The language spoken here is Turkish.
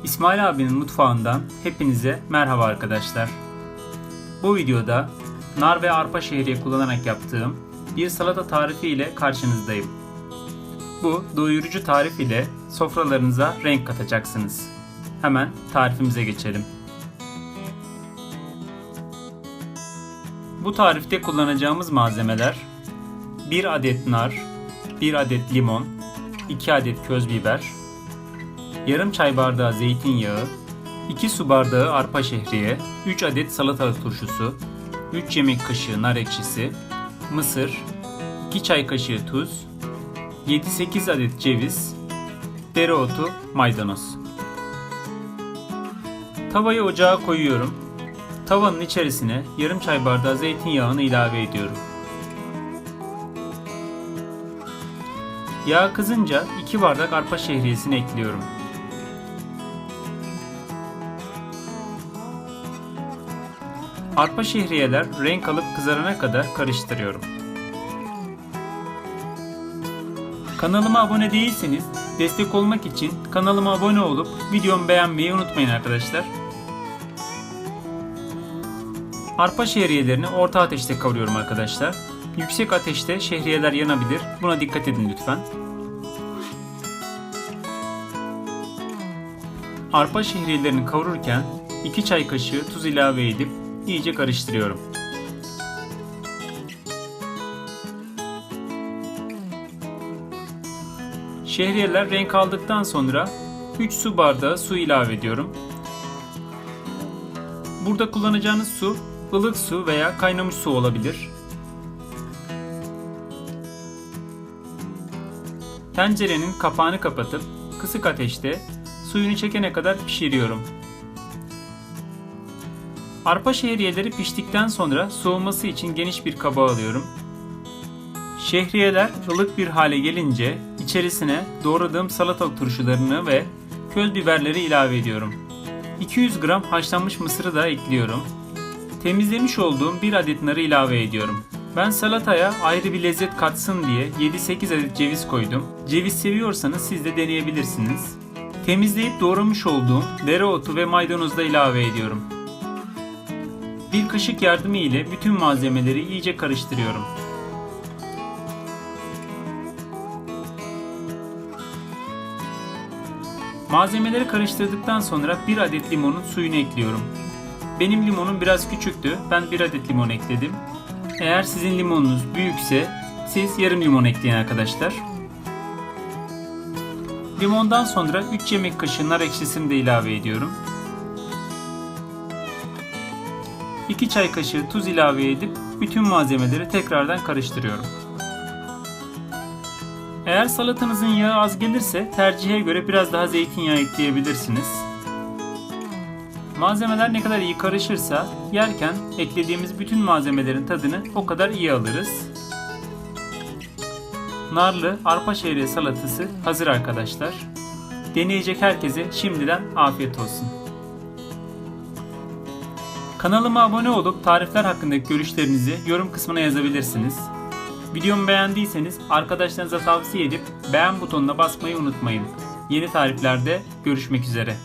İsmail abinin mutfağından hepinize merhaba arkadaşlar. Bu videoda nar ve arpa şehriye kullanarak yaptığım bir salata tarifi ile karşınızdayım. Bu doyurucu tarif ile sofralarınıza renk katacaksınız. Hemen tarifimize geçelim. Bu tarifte kullanacağımız malzemeler 1 adet nar, 1 adet limon, 2 adet köz biber, yarım çay bardağı zeytinyağı, 2 su bardağı arpa şehriye, 3 adet salatalık turşusu, 3 yemek kaşığı nar ekşisi, mısır, 2 çay kaşığı tuz, 7-8 adet ceviz, dereotu, maydanoz. Tavayı ocağa koyuyorum. Tavanın içerisine yarım çay bardağı zeytinyağını ilave ediyorum. Yağ kızınca 2 bardak arpa şehriyesini ekliyorum. Arpa şehriyeler renk alıp kızarana kadar karıştırıyorum. Kanalıma abone değilseniz destek olmak için kanalıma abone olup videomu beğenmeyi unutmayın arkadaşlar. Arpa şehriyelerini orta ateşte kavuruyorum arkadaşlar. Yüksek ateşte şehriyeler yanabilir. Buna dikkat edin lütfen. Arpa şehriyelerini kavururken 2 çay kaşığı tuz ilave edip iyice karıştırıyorum. Şehriyeler renk aldıktan sonra 3 su bardağı su ilave ediyorum. Burada kullanacağınız su ılık su veya kaynamış su olabilir. Tencerenin kapağını kapatıp kısık ateşte suyunu çekene kadar pişiriyorum. Arpa şehriyeleri piştikten sonra soğuması için geniş bir kaba alıyorum. Şehriyeler ılık bir hale gelince içerisine doğradığım salatalık turşularını ve köz biberleri ilave ediyorum. 200 gram haşlanmış mısırı da ekliyorum. Temizlemiş olduğum 1 adet narı ilave ediyorum. Ben salataya ayrı bir lezzet katsın diye 7-8 adet ceviz koydum. Ceviz seviyorsanız siz de deneyebilirsiniz. Temizleyip doğramış olduğum dereotu ve maydanozu da ilave ediyorum. Bir kaşık yardımı ile bütün malzemeleri iyice karıştırıyorum. Malzemeleri karıştırdıktan sonra 1 adet limonun suyunu ekliyorum. Benim limonum biraz küçüktü. Ben 1 adet limon ekledim. Eğer sizin limonunuz büyükse siz yarım limon ekleyin arkadaşlar. Limondan sonra 3 yemek kaşığı nar ekşisini de ilave ediyorum. 2 çay kaşığı tuz ilave edip bütün malzemeleri tekrardan karıştırıyorum. Eğer salatanızın yağı az gelirse tercihe göre biraz daha zeytinyağı ekleyebilirsiniz. Malzemeler ne kadar iyi karışırsa yerken eklediğimiz bütün malzemelerin tadını o kadar iyi alırız. Narlı arpa şehriye salatası hazır arkadaşlar. Deneyecek herkese şimdiden afiyet olsun. Kanalıma abone olup tarifler hakkındaki görüşlerinizi yorum kısmına yazabilirsiniz. Videomu beğendiyseniz arkadaşlarınıza tavsiye edip beğen butonuna basmayı unutmayın. Yeni tariflerde görüşmek üzere.